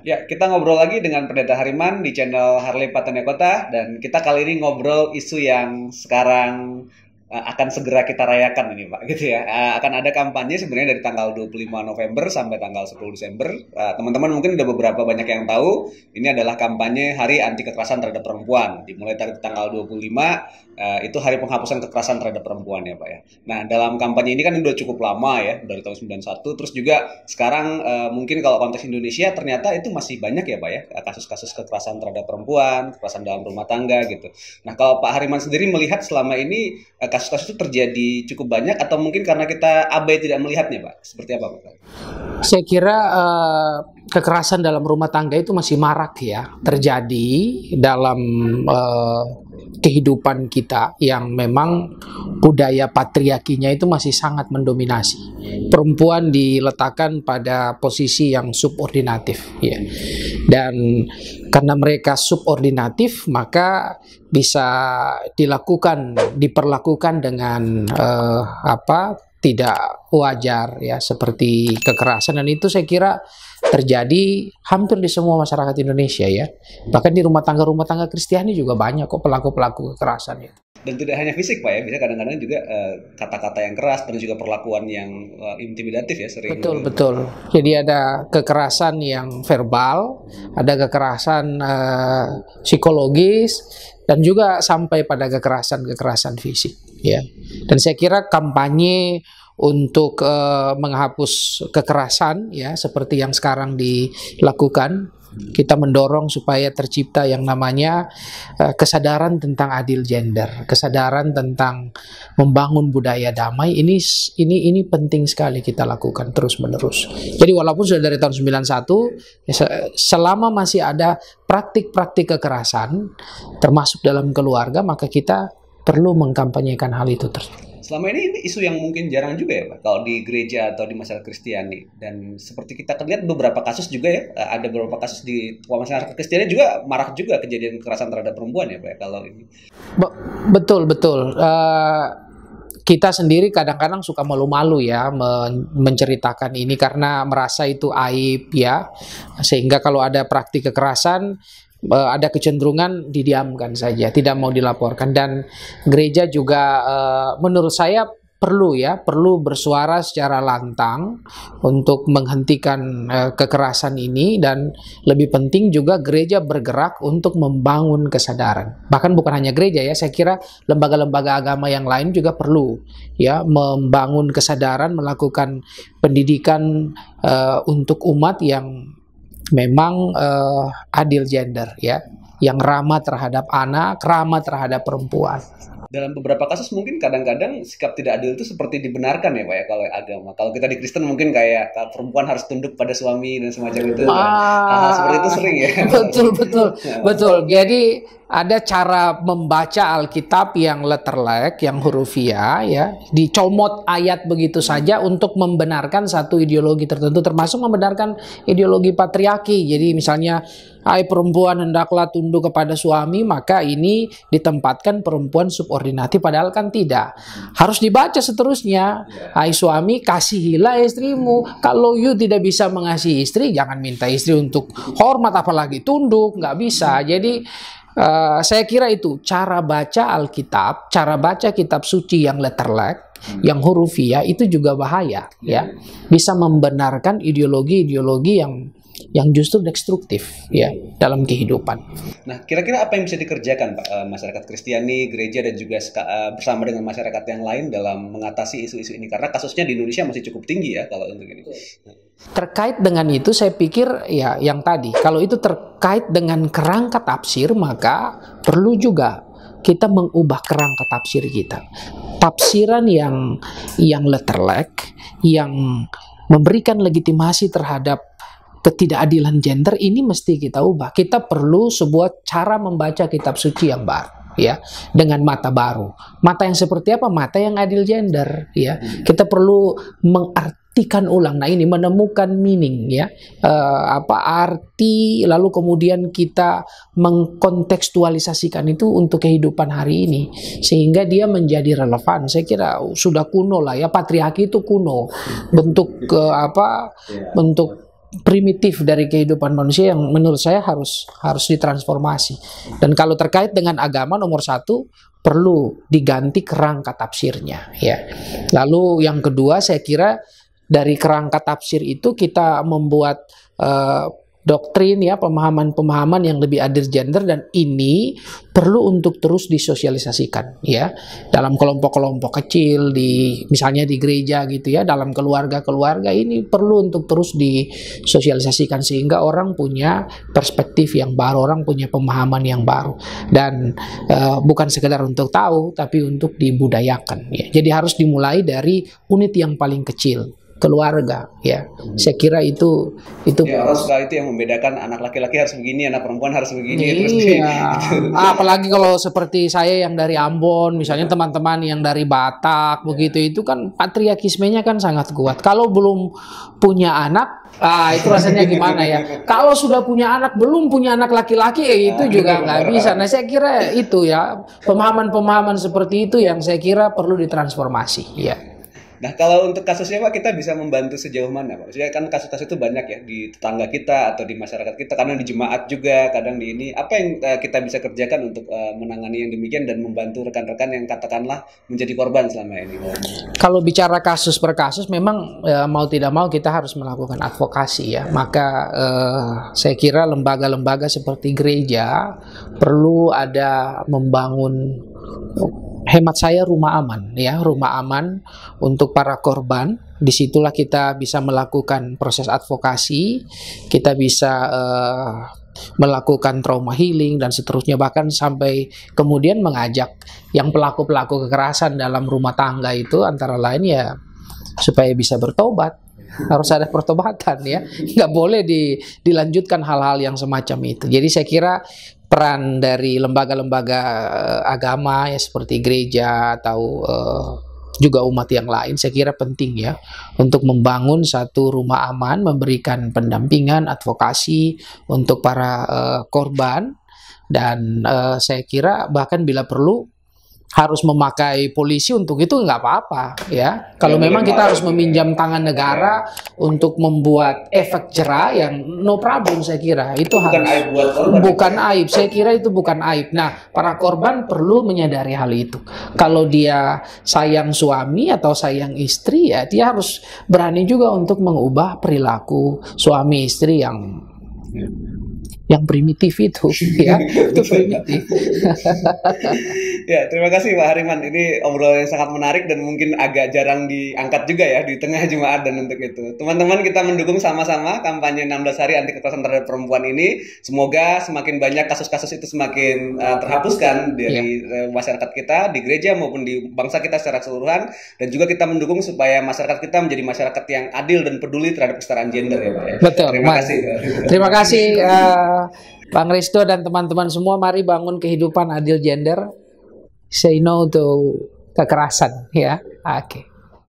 Ya, kita ngobrol lagi dengan Pendeta Hariman di channel Harley Patania Kota, dan kita kali ini ngobrol isu yang sekarang akan segera kita rayakan ini, Pak, gitu ya. Akan ada kampanye sebenarnya dari tanggal 25 November sampai tanggal 10 Desember. Teman-teman mungkin udah beberapa banyak yang tahu, ini adalah kampanye Hari Anti Kekerasan Terhadap Perempuan. Dimulai dari tanggal 25, itu Hari Penghapusan Kekerasan Terhadap Perempuan ya, Pak ya. Nah, dalam kampanye ini kan udah cukup lama ya, dari tahun 91, terus juga sekarang mungkin kalau konteks Indonesia ternyata itu masih banyak ya, Pak ya, kasus-kasus kekerasan terhadap perempuan, kekerasan dalam rumah tangga gitu. Nah, kalau Pak Hariman sendiri melihat selama ini kasus-kasus itu terjadi cukup banyak atau mungkin karena kita abai tidak melihatnya, Pak? Seperti apa, Pak? Saya kira kekerasan dalam rumah tangga itu masih marak ya terjadi dalam kehidupan kita yang memang budaya patriarkinya itu masih sangat mendominasi. Perempuan diletakkan pada posisi yang subordinatif ya. Dan karena mereka subordinatif maka bisa diperlakukan dengan tidak wajar ya, seperti kekerasan, dan itu saya kira terjadi hampir di semua masyarakat Indonesia ya. Bahkan di rumah tangga Kristiani juga banyak kok pelaku-pelaku kekerasan itu. Dan tidak hanya fisik, Pak ya, bisa kadang-kadang juga kata-kata yang keras dan juga perlakuan yang intimidatif ya sering. Betul. Jadi ada kekerasan yang verbal, ada kekerasan psikologis, dan juga sampai pada kekerasan fisik ya. Dan saya kira kampanye untuk menghapus kekerasan ya seperti yang sekarang dilakukan, kita mendorong supaya tercipta yang namanya kesadaran tentang adil gender, kesadaran tentang membangun budaya damai. Ini penting sekali kita lakukan terus-menerus. Jadi walaupun sudah dari tahun 91, selama masih ada praktik-praktik kekerasan termasuk dalam keluarga, maka kita perlu mengkampanyekan hal itu terus. Selama ini isu yang mungkin jarang juga ya, Pak, kalau di gereja atau di masyarakat Kristiani. Dan seperti kita lihat beberapa kasus juga ya, ada beberapa kasus di masyarakat Kristiani juga marak juga kejadian kekerasan terhadap perempuan ya, Pak, kalau ini. Betul. Kita sendiri kadang-kadang suka malu-malu ya menceritakan ini karena merasa itu aib ya. Sehingga kalau ada praktik kekerasan, ada kecenderungan didiamkan saja, tidak mau dilaporkan. Dan gereja juga menurut saya perlu bersuara secara lantang untuk menghentikan kekerasan ini, dan lebih penting juga gereja bergerak untuk membangun kesadaran. Bahkan bukan hanya gereja ya, saya kira lembaga-lembaga agama yang lain juga perlu ya membangun kesadaran, melakukan pendidikan untuk umat yang memang adil gender ya, yang ramah terhadap anak, ramah terhadap perempuan. Dalam beberapa kasus mungkin kadang-kadang sikap tidak adil itu seperti dibenarkan ya, Pak ya, kalau agama. Kalau kita di Kristen mungkin kayak perempuan harus tunduk pada suami dan semacam itu. Hal-hal seperti itu sering ya. Betul. Jadi ada cara membaca Alkitab yang letterlek, yang hurufiah ya, dicomot ayat begitu saja untuk membenarkan satu ideologi tertentu, termasuk membenarkan ideologi patriarki. Jadi misalnya, hai perempuan hendaklah tunduk kepada suami, maka ini ditempatkan perempuan subordinatif, padahal kan tidak. Harus dibaca seterusnya. Hai suami, kasihilah istrimu. Kalau you tidak bisa mengasihi istri, jangan minta istri untuk hormat, apalagi tunduk, nggak bisa. Jadi saya kira itu cara baca Alkitab, cara baca kitab suci yang letterlek, yang hurufiah itu juga bahaya ya. Bisa membenarkan ideologi-ideologi yang justru destruktif ya dalam kehidupan. Nah, kira-kira apa yang bisa dikerjakan, Pak, masyarakat Kristiani, gereja, dan juga bersama dengan masyarakat yang lain dalam mengatasi isu-isu ini? Karena kasusnya di Indonesia masih cukup tinggi ya kalau untuk ini. Terkait dengan itu saya pikir ya yang tadi, kalau itu terkait dengan kerangka tafsir, maka perlu juga kita mengubah kerangka tafsir kita. Tafsiran yang letterlek, yang memberikan legitimasi terhadap ketidakadilan gender, ini mesti kita ubah. Kita perlu sebuah cara membaca kitab suci yang baru ya, dengan mata baru. Mata yang seperti apa? Mata yang adil gender ya. Kita perlu mengartikan ulang. Nah, ini menemukan meaning ya. Arti, lalu kemudian kita mengkontekstualisasikan itu untuk kehidupan hari ini sehingga dia menjadi relevan. Saya kira sudah kuno lah ya, patriarki itu kuno. Bentuk primitif dari kehidupan manusia yang menurut saya harus ditransformasi. Dan kalau terkait dengan agama, nomor satu perlu diganti kerangka tafsirnya, ya. Lalu yang kedua, saya kira dari kerangka tafsir itu kita membuat doktrin, ya, pemahaman-pemahaman yang lebih adil gender, dan ini perlu untuk terus disosialisasikan, ya, dalam kelompok-kelompok kecil, misalnya di gereja gitu, ya, dalam keluarga-keluarga ini perlu untuk terus disosialisasikan sehingga orang punya perspektif yang baru, orang punya pemahaman yang baru, dan bukan sekedar untuk tahu tapi untuk dibudayakan, ya. Jadi harus dimulai dari unit yang paling kecil, keluarga, ya. Saya kira itu ya, orang suka itu yang membedakan anak laki-laki harus begini, anak perempuan harus begini. Iya. Terus Apalagi kalau seperti saya yang dari Ambon, misalnya teman-teman yang dari Batak, begitu, itu kan patriarkismenya kan sangat kuat. Kalau belum punya anak, itu rasanya gimana ya? Kalau sudah punya anak, belum punya anak laki-laki, itu juga nggak bisa. Nah, saya kira itu, ya, pemahaman-pemahaman seperti itu yang saya kira perlu ditransformasi, ya. Nah, kalau untuk kasusnya Pak, kita bisa membantu sejauh mana Pak? Maksudnya kan kasus-kasus itu banyak ya di tetangga kita atau di masyarakat kita, kadang di jemaat juga, kadang di ini. Apa yang kita bisa kerjakan untuk menangani yang demikian dan membantu rekan-rekan yang katakanlah menjadi korban selama ini? Kalau bicara kasus per kasus, memang mau tidak mau kita harus melakukan advokasi, ya. Maka saya kira lembaga-lembaga seperti gereja perlu ada membangun, hemat saya, rumah aman, ya, rumah aman untuk para korban. Disitulah kita bisa melakukan proses advokasi, kita bisa melakukan trauma healing dan seterusnya, bahkan sampai kemudian mengajak yang pelaku-pelaku kekerasan dalam rumah tangga itu antara lain, ya, supaya bisa bertobat. Harus ada pertobatan, ya, nggak boleh dilanjutkan hal-hal yang semacam itu. Jadi saya kira peran dari lembaga-lembaga agama, ya, seperti gereja atau juga umat yang lain, saya kira penting, ya, untuk membangun satu rumah aman, memberikan pendampingan, advokasi untuk para korban, dan saya kira bahkan bila perlu harus memakai polisi untuk itu, nggak apa-apa, ya. Kalau memang kita harus meminjam tangan negara untuk membuat efek jera, yang no problem, saya kira itu bukan harus aib buat korban. Bukan aib, saya kira itu bukan aib. Nah, para korban perlu menyadari hal itu. Kalau dia sayang suami atau sayang istri, ya, dia harus berani juga untuk mengubah perilaku suami istri yang primitif itu, ya, itu primitif. Ya, terima kasih Pak Hariman. Ini obrolan yang sangat menarik dan mungkin agak jarang diangkat juga, ya, di tengah jemaat. Dan untuk itu, teman-teman, kita mendukung sama-sama kampanye 16 hari anti kekerasan terhadap perempuan ini. Semoga semakin banyak kasus-kasus itu semakin terhapuskan dari masyarakat kita, di gereja maupun di bangsa kita secara keseluruhan. Dan juga kita mendukung supaya masyarakat kita menjadi masyarakat yang adil dan peduli terhadap kesetaraan gender, ya Pak. Betul. Terima kasih. Terima kasih Bang Risto dan teman-teman semua. Mari bangun kehidupan adil gender. Say no to kekerasan, ya. Oke.